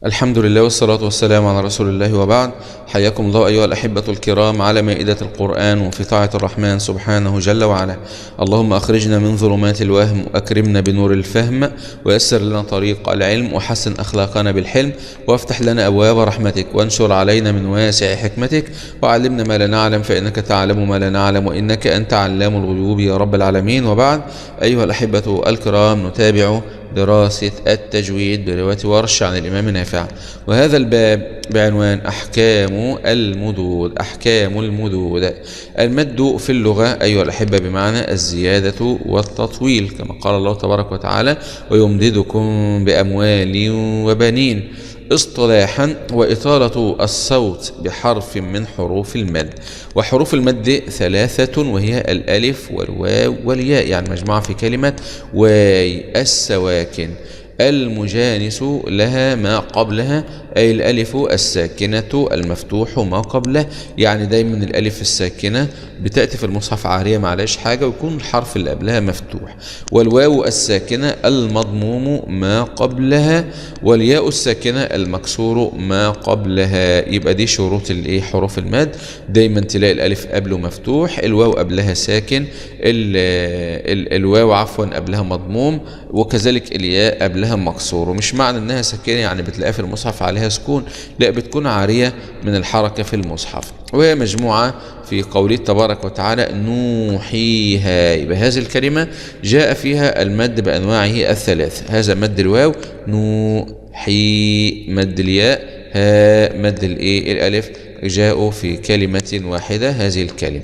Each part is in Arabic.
الحمد لله والصلاة والسلام على رسول الله وبعد. حياكم الله أيها الأحبة الكرام على مائدة القرآن وفي طاعة الرحمن سبحانه جل وعلا. اللهم أخرجنا من ظلمات الوهم وأكرمنا بنور الفهم ويسر لنا طريق العلم وحسن أخلاقنا بالحلم وافتح لنا أبواب رحمتك وانشر علينا من واسع حكمتك وعلمنا ما لا نعلم فإنك تعلم ما لا نعلم وإنك أنت علام الغيوب يا رب العالمين. وبعد أيها الأحبة الكرام، نتابع دراسة التجويد برواية ورش عن الإمام نافع، وهذا الباب بعنوان أحكام المدود. أحكام المدود. المد في اللغة أيها الأحبة بمعنى الزيادة والتطويل، كما قال الله تبارك وتعالى: ويمددكم بأموال وبنين. اصطلاحا: وإطالة الصوت بحرف من حروف المد، وحروف المد ثلاثة وهي الألف والواو والياء، يعني مجموعة في كلمة واي. السواكن المجانس لها ما قبلها، أي الألف الساكنة المفتوح ما قبله، يعني دايما الألف الساكنة بتأتي في المصحف عارية معلش حاجة ويكون الحرف اللي قبلها مفتوح، والواو الساكنة المضموم ما قبلها، والياء الساكنة المكسور ما قبلها. يبقى دي شروط حروف المد، دايما تلاقي الألف قبله مفتوح، الواو قبلها ساكن، الواو قبلها مضموم، وكذلك الياء قبلها مكسور. ومش معنى انها ساكنه يعني بتلاقيها في المصحف عليها سكون، لا، بتكون عاريه من الحركه في المصحف. وهي مجموعه في قوله تبارك وتعالى: نوحيها. يبقى هذه الكلمه جاء فيها المد بانواعه الثلاث. هذا مد الواو نوحي، مد الياء ها، مد الالف، جاءوا في كلمه واحده هذه الكلمه.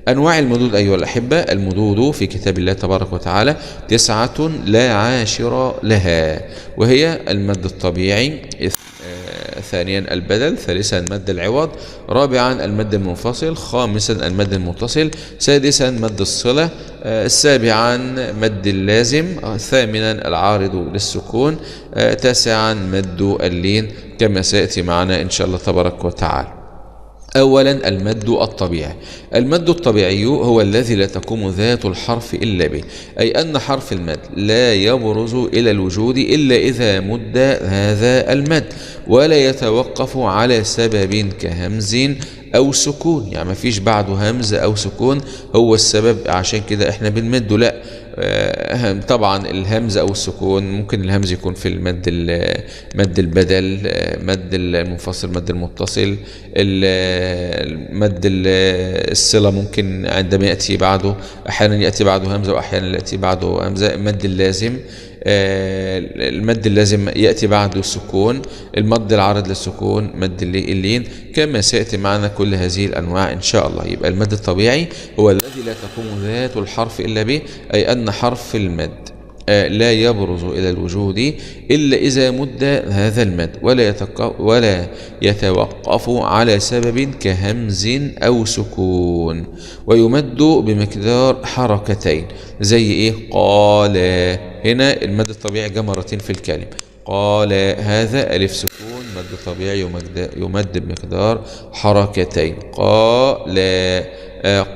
أنواع المدود أيها الأحبة: المدود في كتاب الله تبارك وتعالى 9 لا عاشر لها، وهي المد الطبيعي، ثانيا البدل، ثالثا مد العوض، رابعا المد المنفصل، خامسا المد المتصل، سادسا مد الصلة، سابعا مد اللازم، ثامنا العارض للسكون، تاسعا مد اللين، كما سيأتي معنا إن شاء الله تبارك وتعالى. أولا المد الطبيعي. المد الطبيعي هو الذي لا تقوم ذات الحرف إلا به، أي أن حرف المد لا يبرز إلى الوجود إلا إذا مد هذا المد، ولا يتوقف على سبب كهمز أو سكون، يعني ما فيش بعده همز أو سكون هو السبب عشان كده احنا بنمده، لا. طبعا الهمز او السكون ممكن الهمز يكون في مد البدل، مد المنفصل، مد المتصل، مد الصلة ممكن عندما يأتي بعده، احيانا يأتي بعده همزة واحيانا يأتي بعده همزة. مد اللازم، المد اللازم يأتي بعده السكون، المد العارض للسكون، مد اللين، كما سيأتي معنا كل هذه الأنواع إن شاء الله. يبقى المد الطبيعي هو الذي لا تقوم ذات الحرف إلا به، أي أن حرف المد لا يبرز إلى الوجود إلا إذا مد هذا المد، ولا يتوقف على سبب كهمز أو سكون، ويمد بمقدار حركتين. زي قال، هنا المد الطبيعي جاء مرتين في الكلمة. قال هذا ألف سكون، مد طبيعي يمد بمقدار حركتين. قال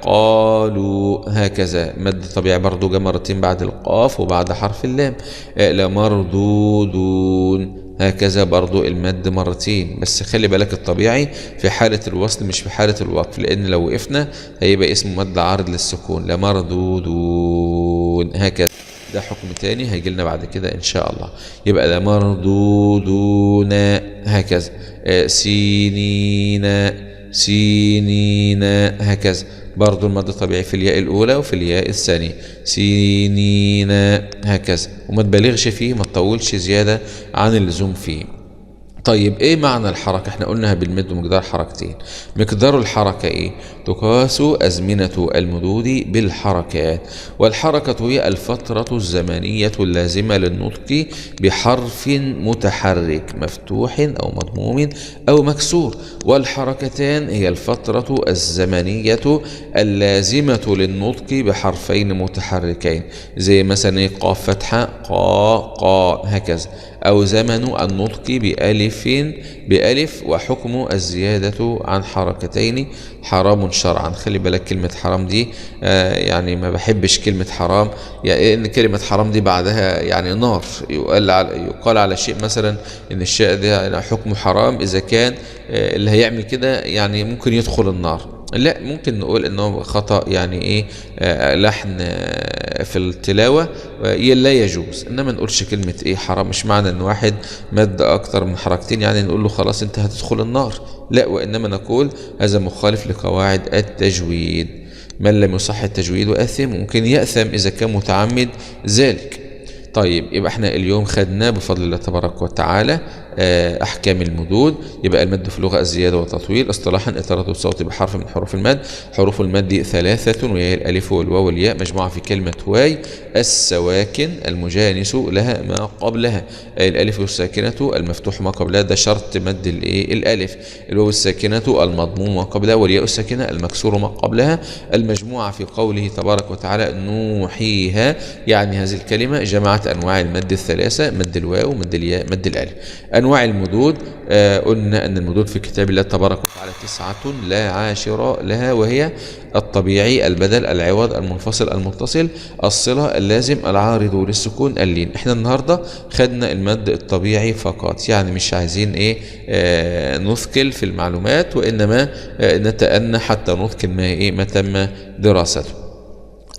قالوا، هكذا مد طبيعي برضو جاء مرتين بعد القاف وبعد حرف اللام. لمردودون، هكذا برضو المد مرتين، بس خلي بالك الطبيعي في حالة الوصل مش في حالة الوقف، لأن لو وقفنا هيبقى اسمه مد عارض للسكون. لمردودون، هكذا. ده حكم تاني هيجي لنا بعد كده إن شاء الله. يبقى لمردودون، هكذا. سينين، هكذا برضو المد الطبيعي في الياء الأولى وفي الياء الثانية. سينين، هكذا، وما تبالغش فيه، ما تطولش زيادة عن اللزوم فيه. طيب ايه معنى الحركة؟ احنا قلناها بالمد مقدار حركتين. مقدار الحركة ايه؟ تقاس أزمنة المدود بالحركات، والحركة هي الفترة الزمنية اللازمة للنطق بحرف متحرك مفتوح أو مضموم أو مكسور، والحركتان هي الفترة الزمنية اللازمة للنطق بحرفين متحركين، زي مثلا قاف فتحة، قا، هكذا. أو زمن النطق بألف وحكم الزيادة عن حركتين حرام شرعا. خلي بالك كلمة حرام دي يعني ما بحبش كلمة حرام، يعني إن كلمة حرام دي بعدها يعني نار. يقال على شيء مثلا إن الشيء ده حكمه حرام إذا كان اللي هيعمل كده يعني ممكن يدخل النار. لا، ممكن نقول انه خطأ، يعني ايه لحن في التلاوة لا يجوز، انما نقولش كلمة ايه حرام. مش معنى ان واحد مد اكتر من حركتين يعني نقول له خلاص انت هتدخل النار، لا، وانما نقول هذا مخالف لقواعد التجويد. من لم يصح التجويد آثم، ممكن يأثم اذا كان متعمد ذلك. طيب، يبقى احنا اليوم خدنا بفضل الله تبارك وتعالى احكام المدود. يبقى المد في اللغه الزياده والتطويل. اصطلاحا اطاله الصوت بحرف من حروف المد. حروف المد 3 وهي الالف والواو والياء مجموعه في كلمه واي. السواكن المجانس لها ما قبلها، الالف الساكنه المفتوح ما قبلها، ده شرط مد الالف. الواو الساكنه المضموم ما قبلها، والياء الساكنه المكسور ما قبلها. المجموعه في قوله تبارك وتعالى نوحيها، يعني هذه الكلمه جمعت انواع المد الثلاثه: مد الواو، مد الياء، مد الالف. أنواع المدود، قلنا أن المدود في كتاب الله تبارك وتعالى 9 لا عاشر لها، وهي الطبيعي، البدل، العوض، المنفصل، المتصل، الصلة، اللازم، العارض للسكون، اللين. احنا النهاردة خدنا المد الطبيعي فقط، يعني مش عايزين نثقل في المعلومات، وإنما نتأنى حتى نتقن ما تم دراسته.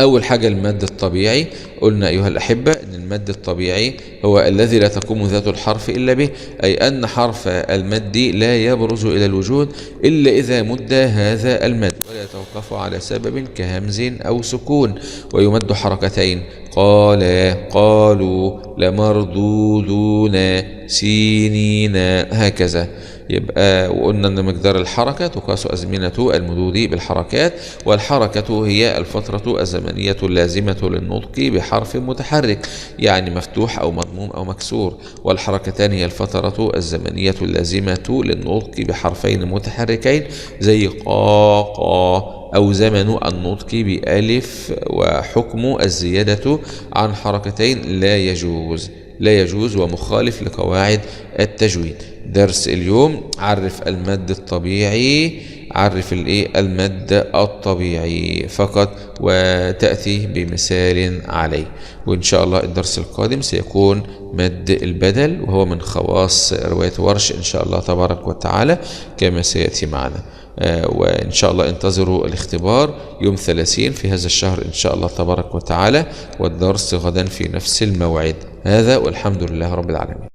أول حاجة المد الطبيعي، قلنا أيها الأحبة أن المد الطبيعي هو الذي لا تقوم ذات الحرف إلا به، أي أن حرف المد لا يبرز إلى الوجود إلا إذا مد هذا المد، ولا يتوقف على سبب كهمز أو سكون. ويمد حركتين: قال، قالوا، لمردودون، سينين، هكذا. يبقى وقلنا أن مقدار الحركة تقاس أزمنة المدود بالحركات، والحركة هي الفترة الزمنية اللازمة للنطق بحرف متحرك، يعني مفتوح أو مضموم أو مكسور. والحركتان هي الفترة الزمنية اللازمة للنطق بحرفين متحركين زي قا قا، أو زمن النطق بألف. وحكم الزيادة عن حركتين لا يجوز ومخالف لقواعد التجويد. درس اليوم: عرف المد الطبيعي، عرف المد الطبيعي فقط، وتأتي بمثال عليه. وإن شاء الله الدرس القادم سيكون مد البدل، وهو من خواص رواية ورش إن شاء الله تبارك وتعالى كما سيأتي معنا. وإن شاء الله انتظروا الاختبار يوم 30 في هذا الشهر إن شاء الله تبارك وتعالى، والدرس غدا في نفس الموعد. هذا والحمد لله رب العالمين.